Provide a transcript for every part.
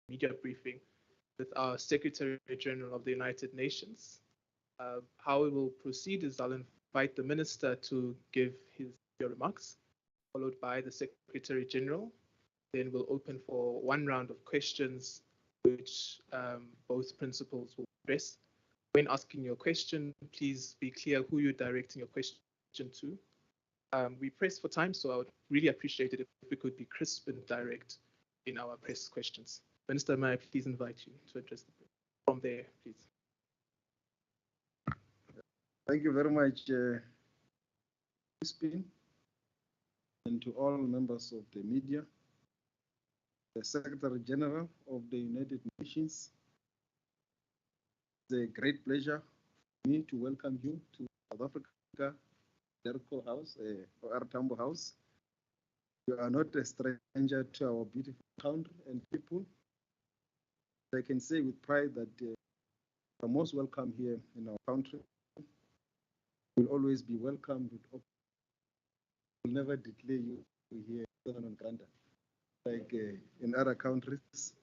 media briefing with our Secretary General of the United Nations. How we will proceed is I'll invite the Minister to give his remarks, followed by the Secretary General. Then we'll open for one round of questions, which both principals will address. When asking your question, please be clear who you're directing your question to. We press for time, so I would really appreciate it if we could be crisp and direct in our press questions. Minister, may I please invite you to address the from there, please. Thank you very much, Crispin, and to all members of the media, the Secretary General of the United Nations. It's a great pleasure for me to welcome you to South Africa, Derco House, or Tambo House. You are not a stranger to our beautiful country and people. I can say with pride that you are most welcome here in our country. Will always be welcomed. Will never declare you here on Granda. Like in other countries,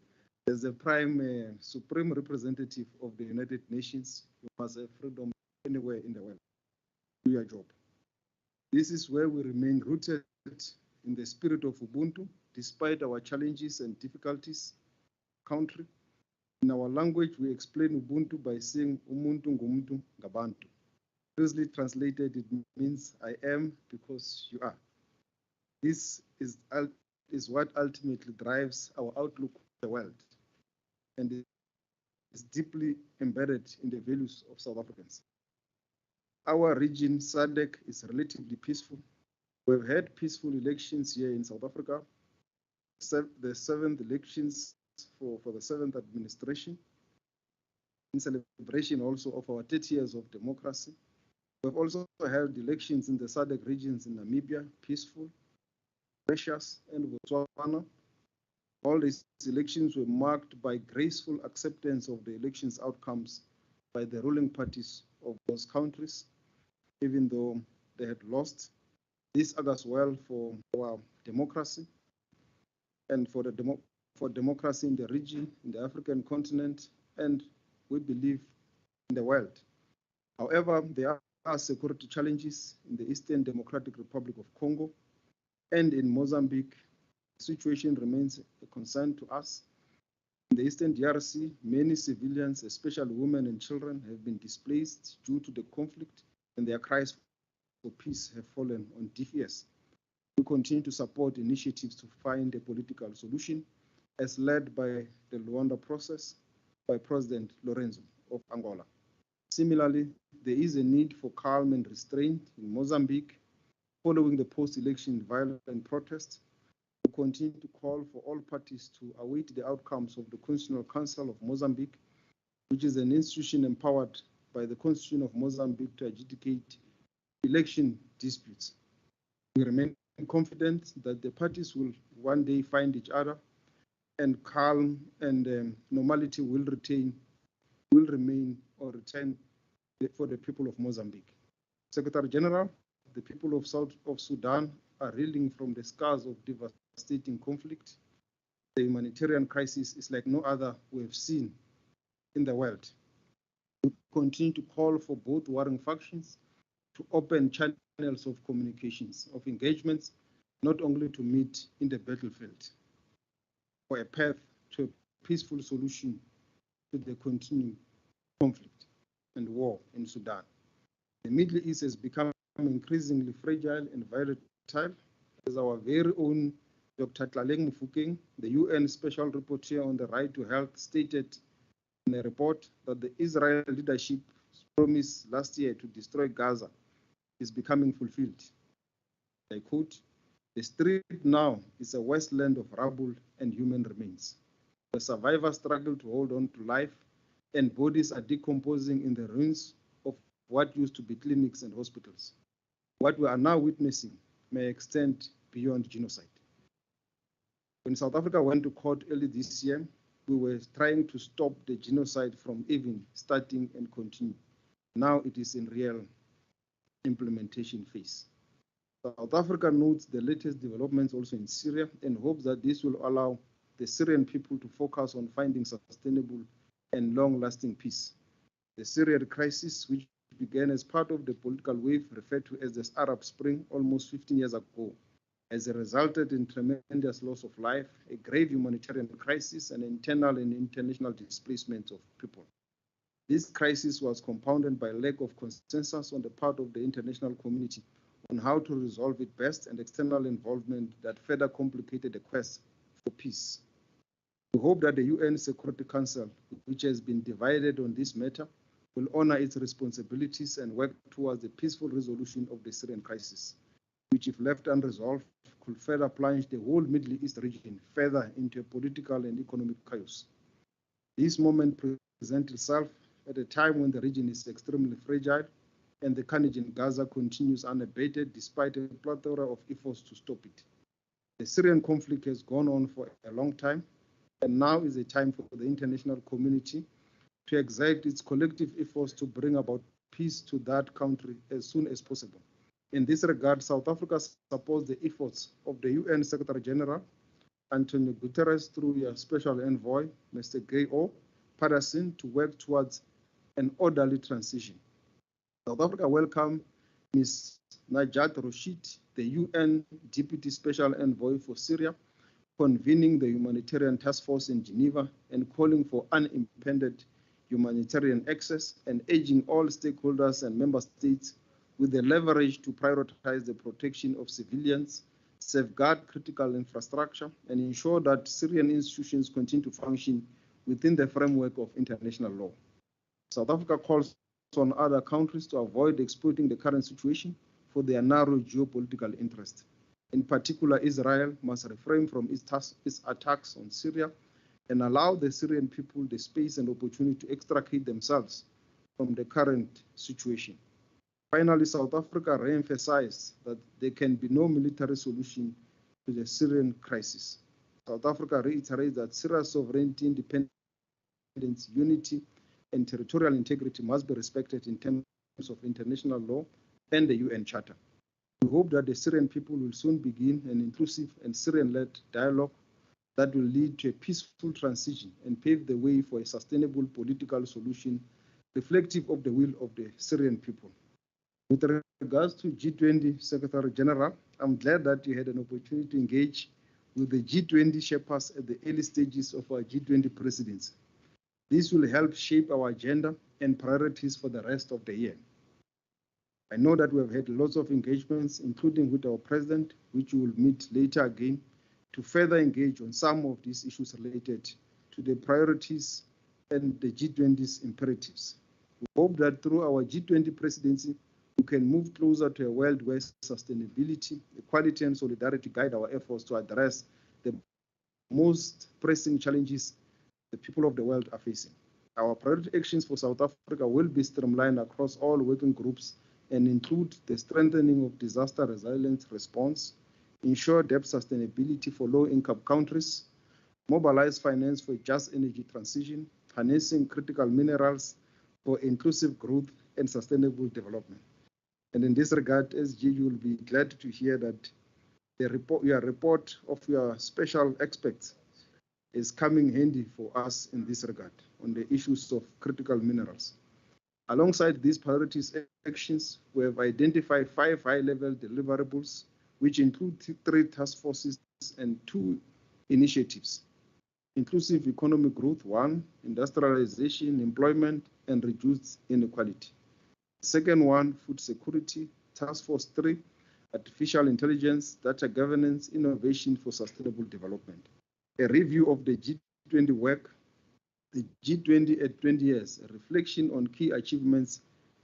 as a prime supreme representative of the United Nations, you must have freedom anywhere in the world. Do your job. This is where we remain rooted in the spirit of Ubuntu, despite our challenges and difficulties. Country. In our language, we explain Ubuntu by saying Umuntu ngumuntu ngabantu. Loosely translated, it means I am because you are. This is what ultimately drives our outlook on the world, and is deeply embedded in the values of South Africans. Our region, SADC, is relatively peaceful. We've had peaceful elections here in South Africa, the seventh elections for the seventh administration, in celebration also of our 30 years of democracy. We've also held elections in the SADC regions in Namibia, peaceful, precious, and Botswana. All these elections were marked by graceful acceptance of the elections outcomes by the ruling parties of those countries, even though they had lost. This augurs well for our democracy and for democracy in the region, in the African continent, and we believe in the world. However, there are security challenges in the Eastern Democratic Republic of Congo and in Mozambique. The situation remains a concern to us. In the Eastern DRC, many civilians, especially women and children, have been displaced due to the conflict, and their cries for peace have fallen on deaf ears. We continue to support initiatives to find a political solution as led by the Luanda process by President Lorenzo of Angola. Similarly, there is a need for calm and restraint in Mozambique following the post-election violent protests. We continue to call for all parties to await the outcomes of the Constitutional Council of Mozambique, which is an institution empowered by the Constitution of Mozambique to adjudicate election disputes. We remain confident that the parties will one day find each other, and calm and normality will remain or return for the people of Mozambique. Secretary General, the people of South Sudan are reeling from the scars of devastating conflict. The humanitarian crisis is like no other we have seen in the world. We continue to call for both warring factions to open channels of communications, of engagements, not only to meet in the battlefield, for a path to a peaceful solution to the continuing conflict and war in Sudan. The Middle East has become increasingly fragile and volatile, as our very own Dr. Tlaleng Mofokeng, the UN Special Rapporteur on the Right to Health, stated in a report that the Israel leadership's promise last year to destroy Gaza is becoming fulfilled. I quote, "The street now is a wasteland of rubble and human remains. The survivors struggle to hold on to life, and bodies are decomposing in the ruins of what used to be clinics and hospitals. What we are now witnessing may extend beyond genocide." When South Africa went to court early this year, we were trying to stop the genocide from even starting and continue. Now it is in real implementation phase. South Africa notes the latest developments also in Syria and hopes that this will allow the Syrian people to focus on finding sustainable and long-lasting peace. The Syrian crisis, which began as part of the political wave referred to as the Arab Spring almost 15 years ago, has resulted in tremendous loss of life, a grave humanitarian crisis, and internal and international displacement of people. This crisis was compounded by lack of consensus on the part of the international community on how to resolve it best and external involvement that further complicated the quest for peace. We hope that the UN Security Council, which has been divided on this matter, will honor its responsibilities and work towards the peaceful resolution of the Syrian crisis, which, if left unresolved, could further plunge the whole Middle East region further into a political and economic chaos. This moment presents itself at a time when the region is extremely fragile and the carnage in Gaza continues unabated despite a plethora of efforts to stop it. The Syrian conflict has gone on for a long time, and now is a time for the international community to exert its collective efforts to bring about peace to that country as soon as possible. In this regard, South Africa supports the efforts of the UN Secretary General, Antonio Guterres, through your special envoy, Mr. Geir Pedersen, to work towards an orderly transition. South Africa welcomes Ms. Najat Rashid, the UN Deputy Special Envoy for Syria, convening the humanitarian task force in Geneva and calling for unimpeded humanitarian access and urging all stakeholders and member states with the leverage to prioritize the protection of civilians, safeguard critical infrastructure, and ensure that Syrian institutions continue to function within the framework of international law. South Africa calls on other countries to avoid exploiting the current situation for their narrow geopolitical interest. In particular, Israel must refrain from its attacks on Syria and allow the Syrian people the space and opportunity to extricate themselves from the current situation. Finally, South Africa re-emphasized that there can be no military solution to the Syrian crisis. South Africa reiterates that Syria's sovereignty, independence, unity, and territorial integrity must be respected in terms of international law and the UN Charter. We hope that the Syrian people will soon begin an inclusive and Syrian-led dialogue that will lead to a peaceful transition and pave the way for a sustainable political solution reflective of the will of the Syrian people. With regards to G20 Secretary General, I'm glad that you had an opportunity to engage with the G20 shepherds at the early stages of our G20 presidency. This will help shape our agenda and priorities for the rest of the year. I know that we have had lots of engagements, including with our president, which we will meet later again, to further engage on some of these issues related to the priorities and the G20's imperatives. We hope that through our G20 presidency, we can move closer to a world where sustainability, equality, and solidarity guide our efforts to address the most pressing challenges the people of the world are facing. Our priority actions for South Africa will be streamlined across all working groups and include the strengthening of disaster resilience response, ensure debt sustainability for low-income countries, mobilize finance for just energy transition, harnessing critical minerals for inclusive growth and sustainable development. And in this regard, SG, you will be glad to hear that your report of your special experts is coming handy for us in this regard on the issues of critical minerals. Alongside these priorities actions, we have identified 5 high-level deliverables, which include 3 task forces and 2 initiatives. Inclusive economic growth, 1, industrialization, employment, and reduced inequality. Second one, food security, task force 3, artificial intelligence, data governance, innovation for sustainable development. A review of the G20 work, the G20 at 20 years, a reflection on key achievements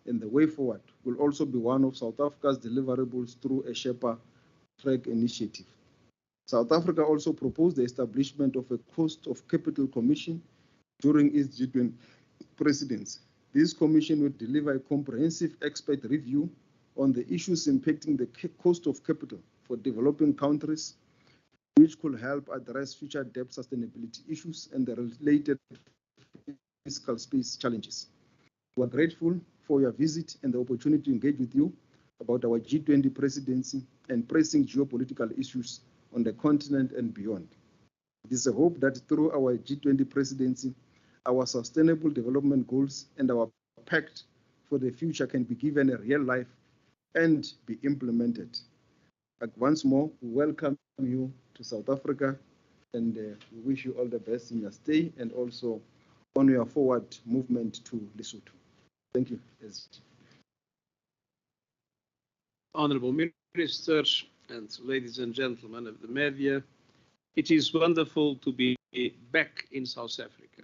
and the way forward will also be one of South Africa's deliverables through a Sherpa Track initiative. South Africa also proposed the establishment of a Cost of Capital Commission during its G20 presidency. This commission will deliver a comprehensive expert review on the issues impacting the cost of capital for developing countries, which could help address future debt sustainability issues and the related fiscal space challenges. We are grateful for your visit and the opportunity to engage with you about our G20 presidency and pressing geopolitical issues on the continent and beyond. It is a hope that through our G20 presidency, our sustainable development goals and our pact for the future can be given a real life and be implemented. Once more, we welcome you to South Africa, and we wish you all the best in your stay and also on your forward movement to Lesotho. Thank you. Honorable Ministers and ladies and gentlemen of the media, it is wonderful to be back in South Africa.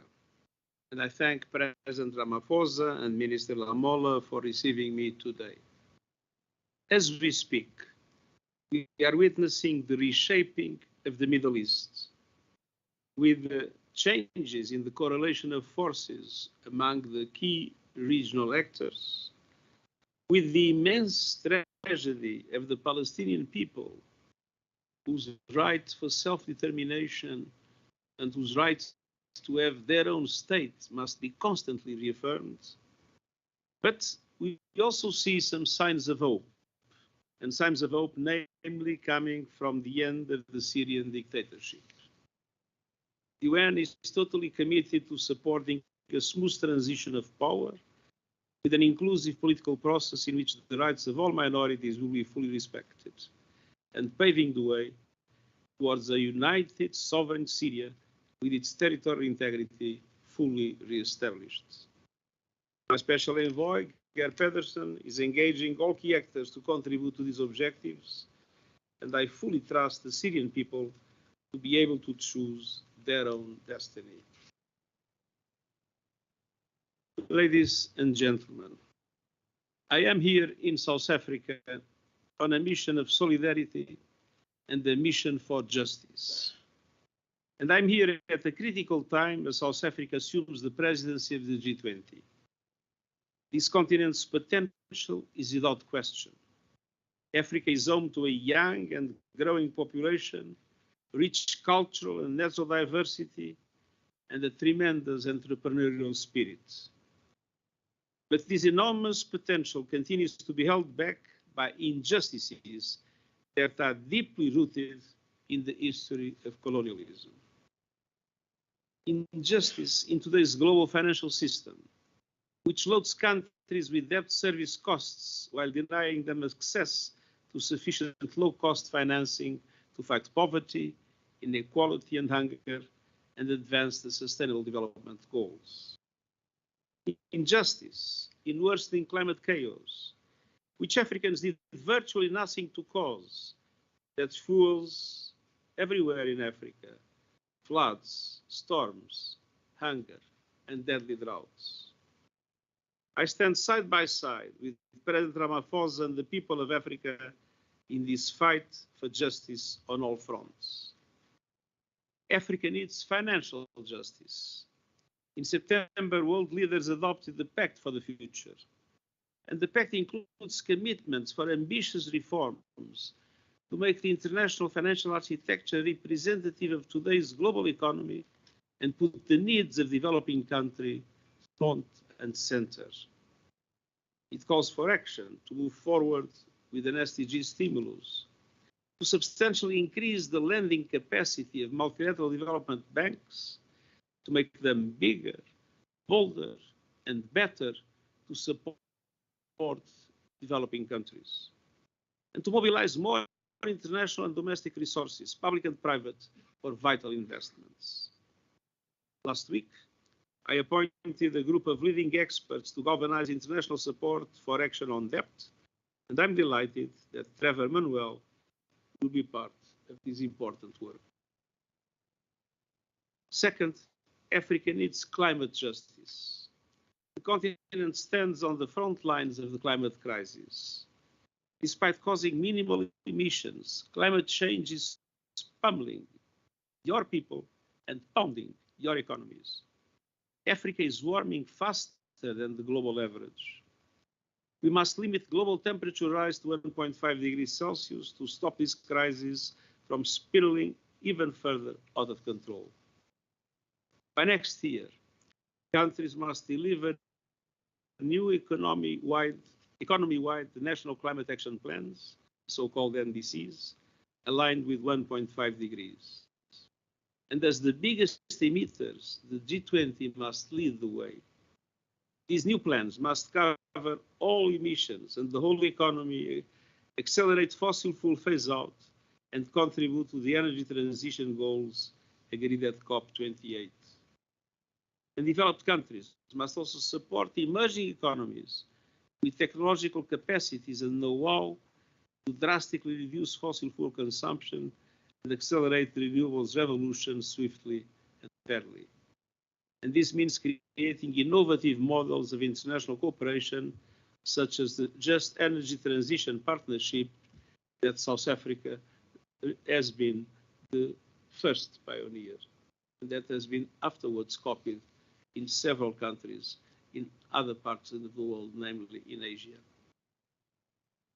And I thank President Ramaphosa and Minister Lamola for receiving me today. As we speak, we are witnessing the reshaping of the Middle East, with changes in the correlation of forces among the key regional actors, with the immense tragedy of the Palestinian people, whose right for self-determination and whose right to have their own state must be constantly reaffirmed. But we also see some signs of hope, and signs of hope namely coming from the end of the Syrian dictatorship. The UN is totally committed to supporting a smooth transition of power with an inclusive political process in which the rights of all minorities will be fully respected, and paving the way towards a united, sovereign Syria with its territorial integrity fully re-established. My special envoy, Geir Pedersen, is engaging all key actors to contribute to these objectives, and I fully trust the Syrian people to be able to choose their own destiny. Ladies and gentlemen, I am here in South Africa on a mission of solidarity and a mission for justice. And I'm here at a critical time as South Africa assumes the presidency of the G20. This continent's potential is without question. Africa is home to a young and growing population, rich cultural and natural diversity, and a tremendous entrepreneurial spirit. But this enormous potential continues to be held back by injustices that are deeply rooted in the history of colonialism. Injustice in today's global financial system, which loads countries with debt service costs while denying them access to sufficient low-cost financing to fight poverty, inequality and hunger, and advance the Sustainable Development Goals. Injustice in worsening climate chaos, which Africans did virtually nothing to cause, that fuels everywhere in Africa floods, storms, hunger, and deadly droughts. I stand side by side with President Ramaphosa and the people of Africa in this fight for justice on all fronts. Africa needs financial justice. In September, world leaders adopted the Pact for the Future. And the Pact includes commitments for ambitious reforms to make the international financial architecture representative of today's global economy and put the needs of developing countries front and center. It calls for action to move forward with an SDG stimulus, to substantially increase the lending capacity of multilateral development banks, to make them bigger, bolder, and better to support developing countries, and to mobilize more international and domestic resources, public and private, for vital investments. Last week, I appointed a group of leading experts to galvanize international support for action on debt, and I'm delighted that Trevor Manuel will be part of this important work. Second, Africa needs climate justice. The continent stands on the front lines of the climate crisis. Despite causing minimal emissions, climate change is pummeling your people and pounding your economies. Africa is warming faster than the global average. We must limit global temperature rise to 1.5 degrees Celsius to stop this crisis from spiraling even further out of control. By next year, countries must deliver new economy-wide national climate action plans, so-called NDCs, aligned with 1.5 degrees. And as the biggest emitters, the G20 must lead the way. These new plans must cover all emissions and the whole economy, accelerate fossil fuel phase out, and contribute to the energy transition goals agreed at COP28. And developed countries must also support emerging economies with technological capacities and know-how to drastically reduce fossil fuel consumption and accelerate the renewables revolution swiftly and fairly. And this means creating innovative models of international cooperation, such as the Just Energy Transition Partnership that South Africa has been the first pioneer, and that has been afterwards copied in several countries in other parts of the world, namely in Asia.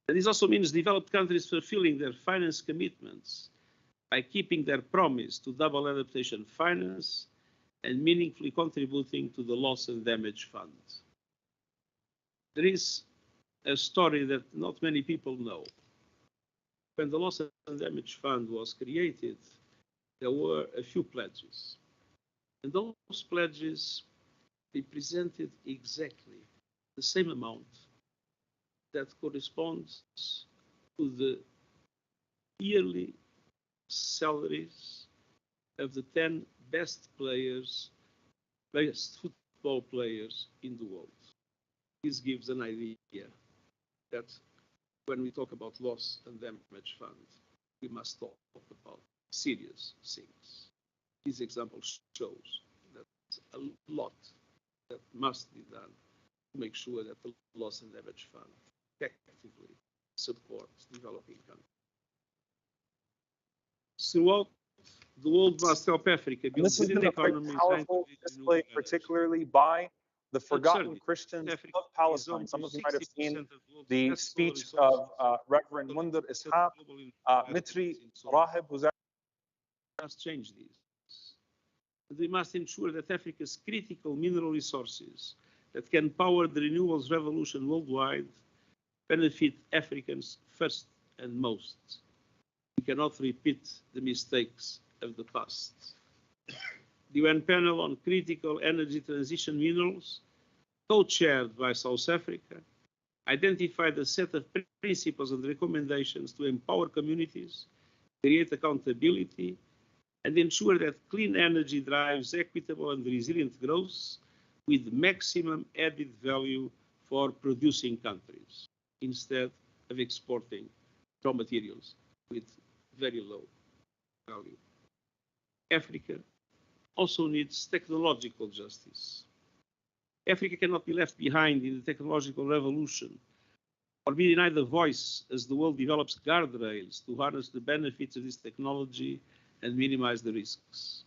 And this also means developed countries fulfilling their finance commitments by keeping their promise to double adaptation finance and meaningfully contributing to the loss and damage fund. There is a story that not many people know. When the loss and damage fund was created, there were a few pledges. And those pledges represented exactly the same amount that corresponds to the yearly salaries of the 10 best football players in the world. This gives an idea that when we talk about loss and damage fund, we must talk about serious things. This example shows that a lot that must be done to make sure that the loss and damage fund effectively supports developing countries. Throughout the world must help Africa build This has been a quite powerful display, particularly by the forgotten Christians of Palestine. Some of you might have seen the speech of Reverend Munder Ishaq, Mitri Rahib, who's must change these. And we must ensure that Africa's critical mineral resources that can power the renewables revolution worldwide benefit Africans first and most. We cannot repeat the mistakes of the past. The UN panel on critical energy transition minerals, co-chaired by South Africa, identified a set of principles and recommendations to empower communities, create accountability, and ensure that clean energy drives equitable and resilient growth with maximum added value for producing countries, instead of exporting raw materials with very low value. Africa also needs technological justice. Africa cannot be left behind in the technological revolution or be denied a voice as the world develops guardrails to harness the benefits of this technology and minimize the risks.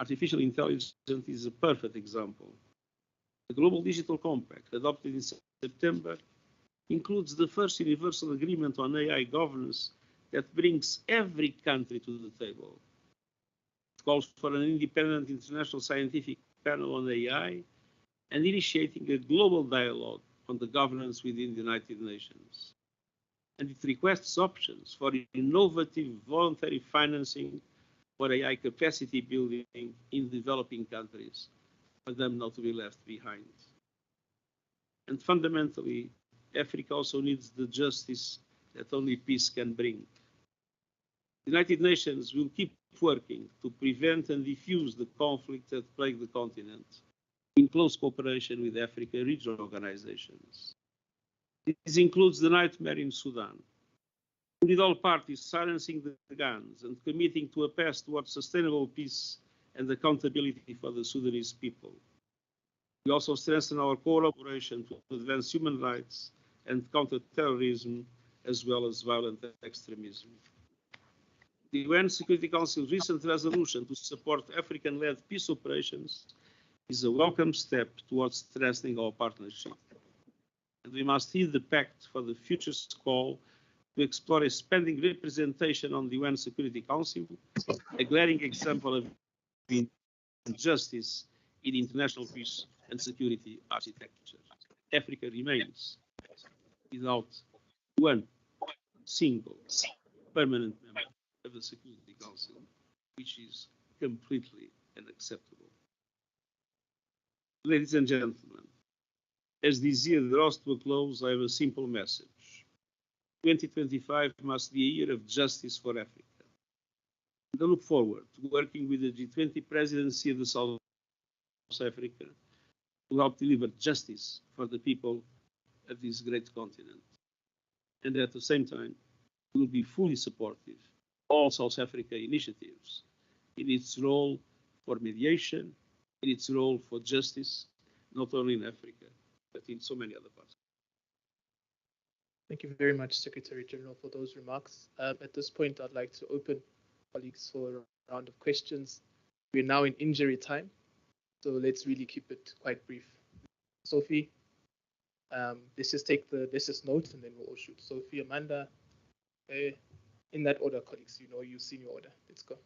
Artificial intelligence is a perfect example. The Global Digital Compact, adopted in September, includes the first universal agreement on AI governance that brings every country to the table. It calls for an independent international scientific panel on AI and initiating a global dialogue on the governance within the United Nations. And it requests options for innovative voluntary financing for AI capacity building in developing countries, for them not to be left behind. And fundamentally, Africa also needs the justice that only peace can bring. The United Nations will keep working to prevent and diffuse the conflict that plague the continent, in close cooperation with African regional organizations. This includes the nightmare in Sudan, with all parties silencing the guns and committing to a path towards sustainable peace and accountability for the Sudanese people. We also strengthen our cooperation to advance human rights and counter terrorism, as well as violent extremism. The UN Security Council's recent resolution to support African-led peace operations is a welcome step towards strengthening our partnership. And we must heed the pact for the future's call to explore expanding representation on the UN Security Council, a glaring example of injustice in international peace and security architecture. Africa remains without one single permanent member of the Security Council, which is completely unacceptable. Ladies and gentlemen, as this year draws to a close, I have a simple message. 2025 must be a year of justice for Africa. And I look forward to working with the G20 presidency of the South Africa to help deliver justice for the people of this great continent. And at the same time, we will be fully supportive of all South Africa initiatives in its role for mediation, in its role for justice, not only in Africa, but in so many other parts. Thank you very much, Secretary General, for those remarks. At this point, I'd like to open colleagues for a round of questions. We're now in injury time, so let's really keep it quite brief. Sophie, let's just note, and then we'll all shoot. Sophie, Amanda, in that order, colleagues. You know, you've seen your order. Let's go.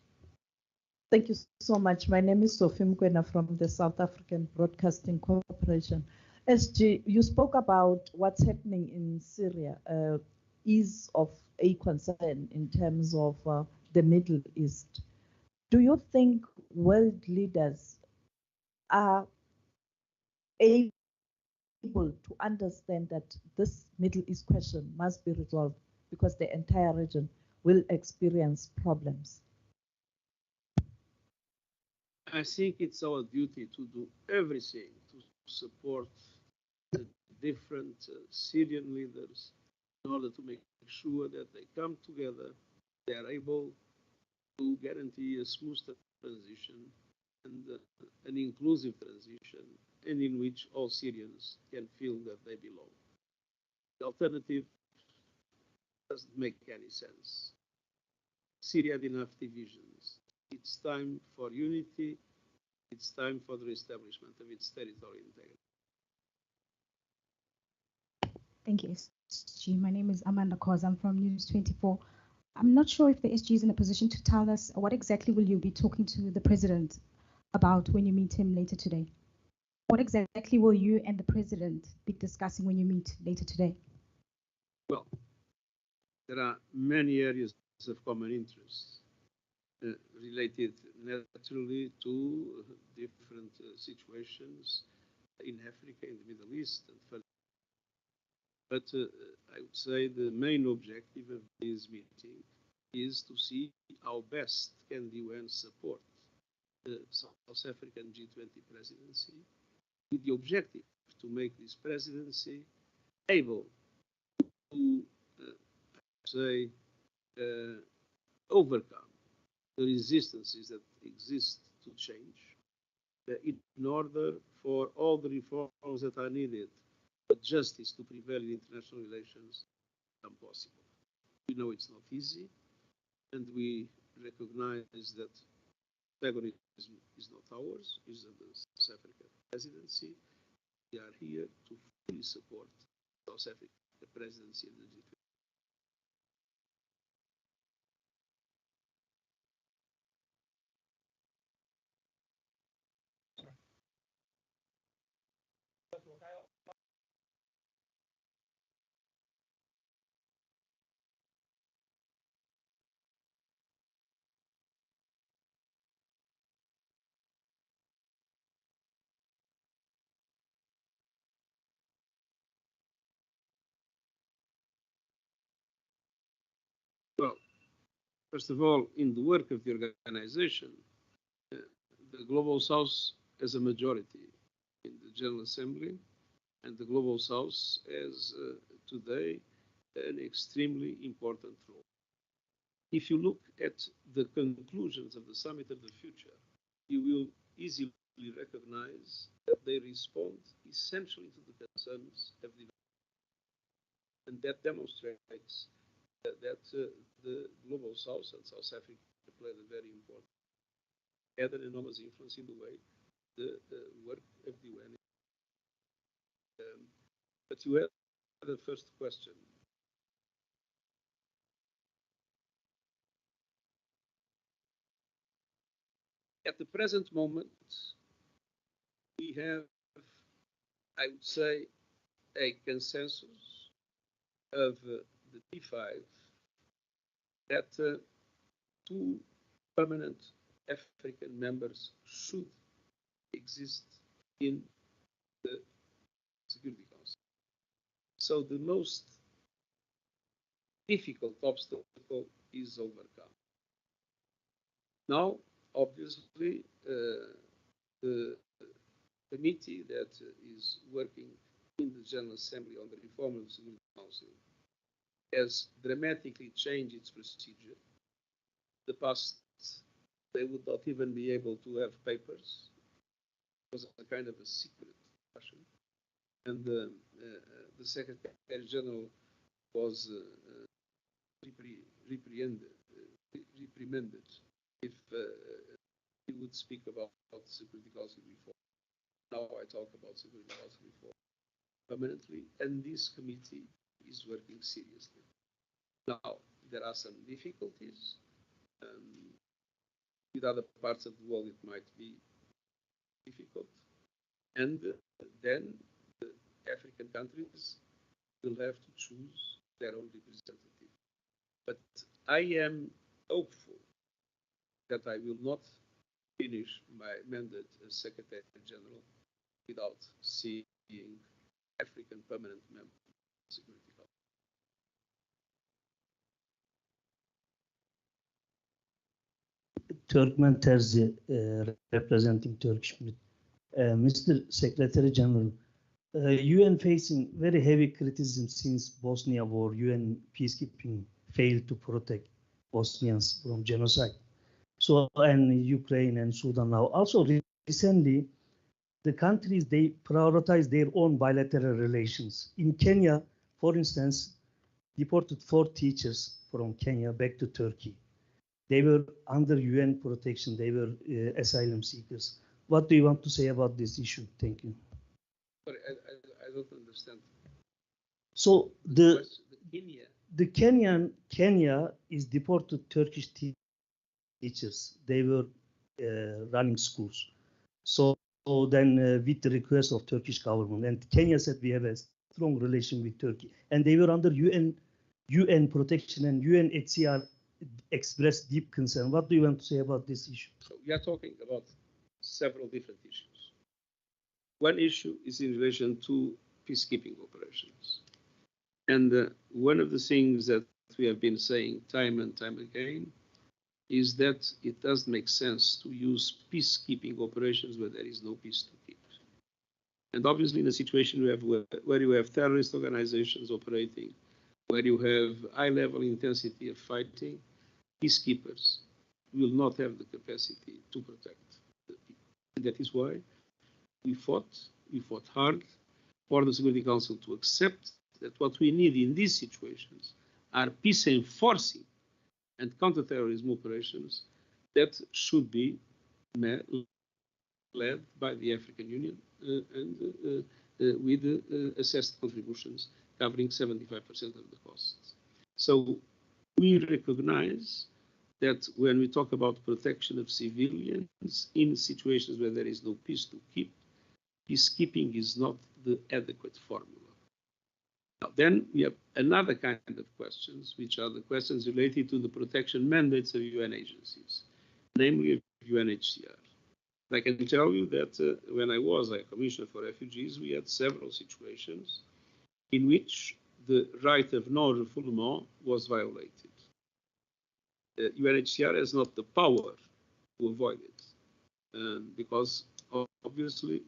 Thank you so much. My name is Sophie Mkwena from the South African Broadcasting Corporation. SG, you spoke about what's happening in Syria is of a concern in terms of the Middle East. Do you think world leaders are able to understand that this Middle East question must be resolved because the entire region will experience problems? I think it's our duty to do everything to support the different Syrian leaders in order to make sure that they come together, they are able to guarantee a smooth transition and an inclusive transition, and in which all Syrians can feel that they belong. The alternative doesn't make any sense. Syria had enough divisions. It's time for unity. It's time for the reestablishment of its territorial integrity. Thank you, SG. My name is Amanda Cause. I'm from News 24. I'm not sure if the SG is in a position to tell us what exactly will you be talking to the president about when you meet him later today. What exactly will you and the president be discussing when you meet later today? Well, there are many areas of common interest related naturally to different situations in Africa, in the Middle East, and further. But I would say the main objective of this meeting is to see how best can the UN support the South African G20 presidency with the objective to make this presidency able to, overcome the resistances that exist to change in order for all the reforms that are needed for justice to prevail in international relations become possible. We know it's not easy, and we recognize that antagonism is not ours, it's of the South African presidency. We are here to fully support South Africa, the presidency of the G20. Well, first of all, in the work of the organization, the Global South has a majority in the General Assembly, and the Global South has today an extremely important role. If you look at the conclusions of the Summit of the Future, you will easily recognize that they respond essentially to the concerns of the and that demonstrates that the Global South and South Africa played a very important, had an enormous influence in the way the work of the UN. But you had the first question. At the present moment, we have, I would say, a consensus of the P5 that two permanent African members should exist in the Security Council. So the most difficult obstacle is overcome. Now, obviously, the committee that is working in the General Assembly on the reform of the Security Council has dramatically changed its procedure. The past, they would not even be able to have papers. It was a kind of a secret discussion. And the Secretary General was reprimanded if he would speak about Security Council reform. Now I talk about Security Council reform permanently, and this committee is working seriously. Now, there are some difficulties. With other parts of the world, it might be difficult. And then the African countries will have to choose their own representative. But I am hopeful that I will not finish my mandate as Secretary General without seeing African permanent members of the Security Council. Turkmen Terzi, representing Turkish. Mr. Secretary General, UN facing very heavy criticism since Bosnia war. UN peacekeeping failed to protect Bosnians from genocide. So, and Ukraine and Sudan now. Also, recently, the countries, they prioritize their own bilateral relations. In Kenya, for instance, deported 4 teachers from Kenya back to Turkey. They were under UN protection. They were asylum seekers. What do you want to say about this issue? Thank you. Sorry, I don't understand. So Kenya is deported Turkish teachers. They were running schools. So then with the request of Turkish government, and Kenya said we have a strong relation with Turkey, and they were under UN protection, and UNHCR expressed deep concern. What do you want to say about this issue? So we are talking about several different issues. One issue is in relation to peacekeeping operations. And one of the things that we have been saying time and time again is that it doesn't make sense to use peacekeeping operations where there is no peace to keep. And obviously in a situation where you have terrorist organizations operating, where you have high-level intensity of fighting, peacekeepers will not have the capacity to protect the people. And that is why we fought hard for the Security Council to accept that what we need in these situations are peace-enforcing and counterterrorism operations that should be led by the African Union and with assessed contributions covering 75% of the costs. So we recognize that when we talk about protection of civilians in situations where there is no peace to keep, peacekeeping is not the adequate formula. Now, then we have another kind of questions, which are the questions related to the protection mandates of UN agencies, namely of UNHCR. I can tell you that when I was a Commissioner for Refugees, we had several situations in which the right of non-refoulement was violated. UNHCR has not the power to avoid it, because obviously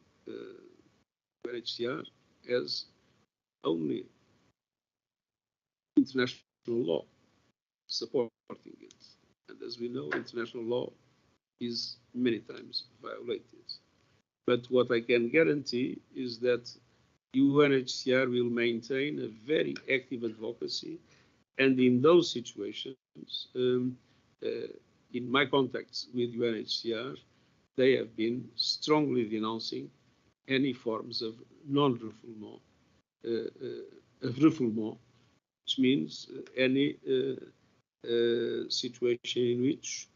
UNHCR has only international law supporting it. And as we know, international law is many times violated. But what I can guarantee is that UNHCR will maintain a very active advocacy, and in those situations, in my contacts with UNHCR, they have been strongly denouncing any forms of non-refoulement, refoulement, which means any situation in which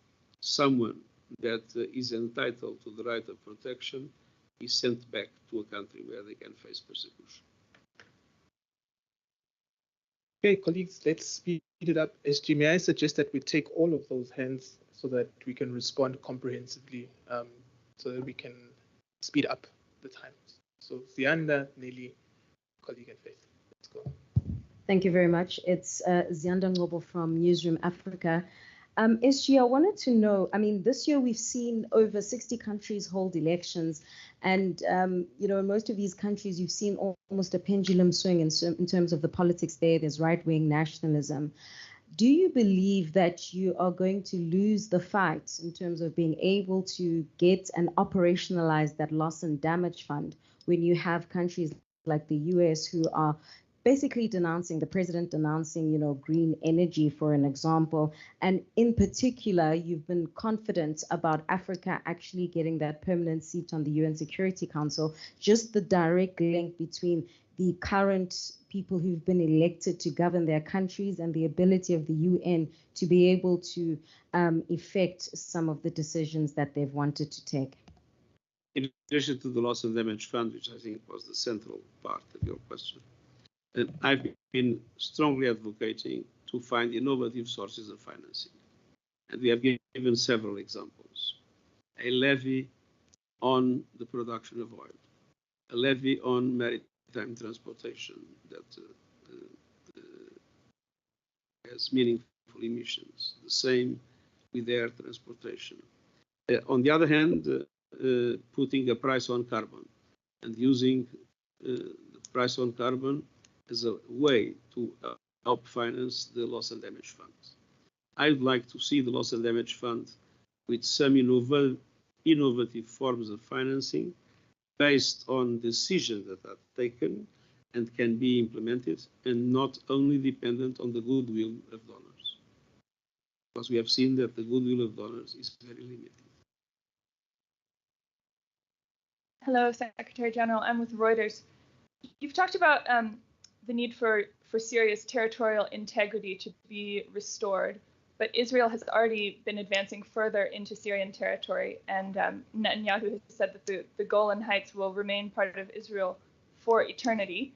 someone that is entitled to the right of protection is sent back to a country where they can face persecution. Okay, colleagues, let's speed it up. SG, may I suggest that we take all of those hands so that we can respond comprehensively, so that we can speed up the times. So Zianda, Nelly, colleague and Faith. Let's go. Thank you very much. It's Zianda Ngobo from Newsroom Africa. SG, I wanted to know, I mean, this year we've seen over 60 countries hold elections. And, in most of these countries, you've seen almost a pendulum swing in terms of the politics there. There's right-wing nationalism. Do you believe that you are going to lose the fight in terms of being able to get and operationalize that loss and damage fund when you have countries like the US who are basically the president denouncing, green energy, for an example. And in particular, you've been confident about Africa actually getting that permanent seat on the UN Security Council, just the direct link between the current people who've been elected to govern their countries and the ability of the UN to be able to effect some of the decisions that they've wanted to take. In addition to the loss and damage fund, which I think was the central part of your question, and I've been strongly advocating to find innovative sources of financing. And we have given several examples. A levy on the production of oil, a levy on maritime transportation that has meaningful emissions, the same with air transportation. On the other hand, putting a price on carbon and using the price on carbon as a way to help finance the loss and damage fund. I would like to see the loss and damage fund with some innovative forms of financing based on decisions that are taken and can be implemented and not only dependent on the goodwill of donors. Because we have seen that the goodwill of donors is very limited. Hello, Secretary General. I'm with Reuters. You've talked about the need for Syria's territorial integrity to be restored, but Israel has already been advancing further into Syrian territory, and Netanyahu has said that the Golan Heights will remain part of Israel for eternity.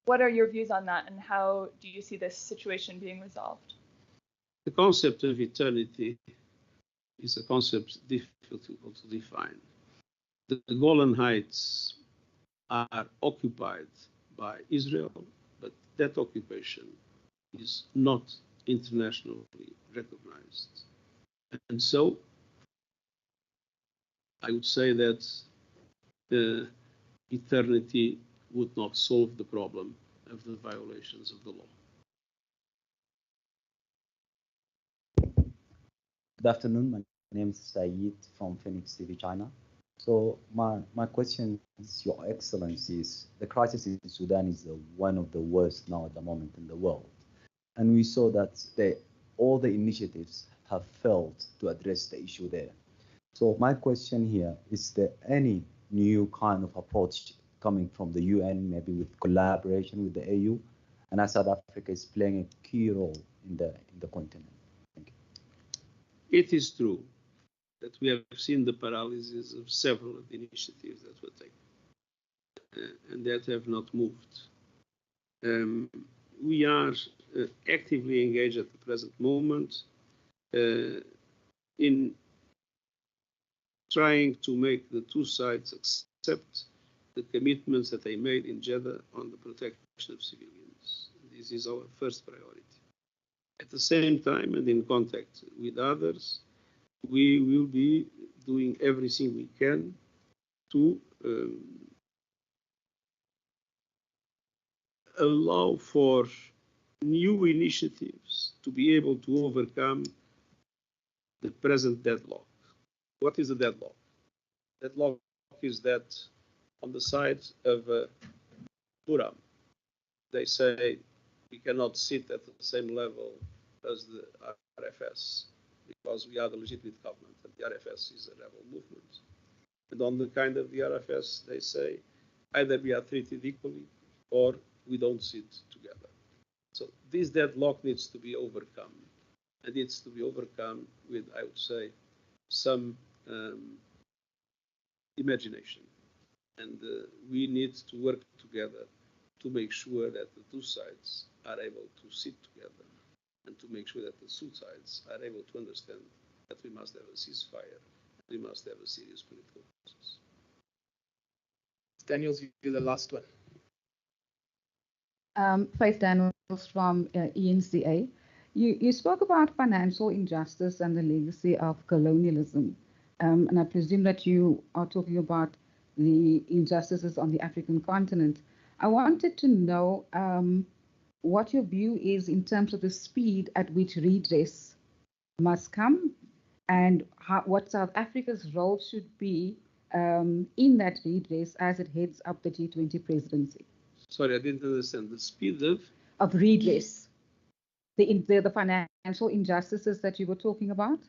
What are your views on that, and how do you see this situation being resolved? The concept of eternity is a concept difficult to define. The Golan Heights are occupied by Israel, but that occupation is not internationally recognized. And so I would say that eternity would not solve the problem of the violations of the law. Good afternoon. My name is Saeed from Phoenix TV, China. So my question is, Your Excellencies, the crisis in Sudan is one of the worst now at the moment in the world. And we saw that all the initiatives have failed to address the issue there. So my question here, is there any new kind of approach coming from the UN, maybe with collaboration with the AU, and as South Africa is playing a key role in the continent? Thank you. It is true that we have seen the paralysis of several of the initiatives that were taken and that have not moved. We are actively engaged at the present moment in trying to make the two sides accept the commitments that they made in Jeddah on the protection of civilians. This is our first priority. At the same time, and in contact with others, we will be doing everything we can to allow for new initiatives to be able to overcome the present deadlock. What is the deadlock? Deadlock is that on the side of Turam, they say we cannot sit at the same level as the RFS because we are the legitimate government and the RFS is a rebel movement. And on the kind of the RFS, they say either we are treated equally or we don't sit together. So this deadlock needs to be overcome. And needs to be overcome with, I would say, some imagination. And we need to work together to make sure that the two sides are able to sit together and to make sure that the two sides are able to understand that we must have a ceasefire. We must have a serious political process. Daniel's view, the last one. Faith Daniels from ENCA. You spoke about financial injustice and the legacy of colonialism. And I presume that you are talking about the injustices on the African continent. I wanted to know what your view is in terms of the speed at which redress must come and what South Africa's role should be in that redress as it heads up the G20 presidency. Sorry, I didn't understand. The speed of redress, the financial injustices that you were talking about?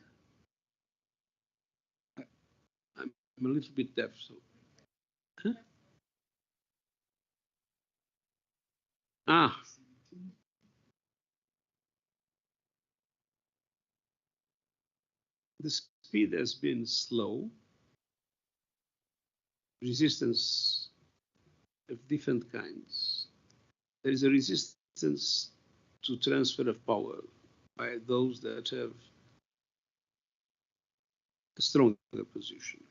I'm a little bit deaf, so. Huh? The speed has been slow. Resistance of different kinds. There is a resistance to transfer of power by those that have a stronger position.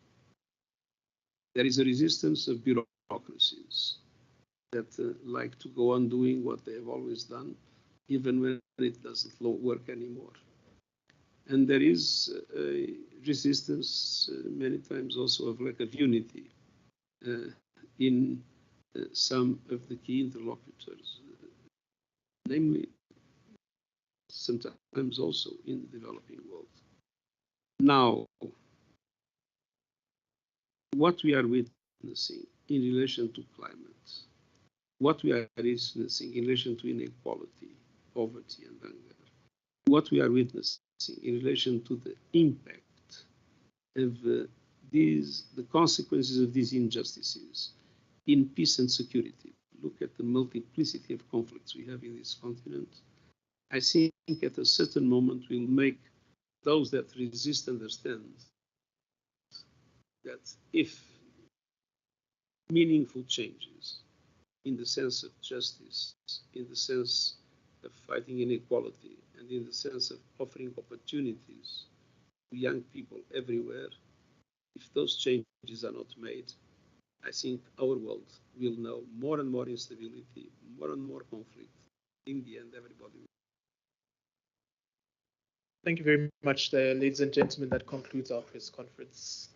There is a resistance of bureaucracies that like to go on doing what they have always done, even when it doesn't work anymore. And there is a resistance many times also of lack of unity in some of the key interlocutors, namely sometimes also in the developing world. Now, what we are witnessing in relation to climate, what we are witnessing in relation to inequality, poverty, and hunger, what we are witnessing in relation to the impact of the consequences of these injustices in peace and security. Look at the multiplicity of conflicts we have in this continent. I think at a certain moment we'll make those that resist understand that if meaningful changes in the sense of justice, in the sense of fighting inequality, and in the sense of offering opportunities to young people everywhere, if those changes are not made, I think our world will know more and more instability, more and more conflict. In the end, everybody will. Thank you very much, ladies and gentlemen. That concludes our press conference.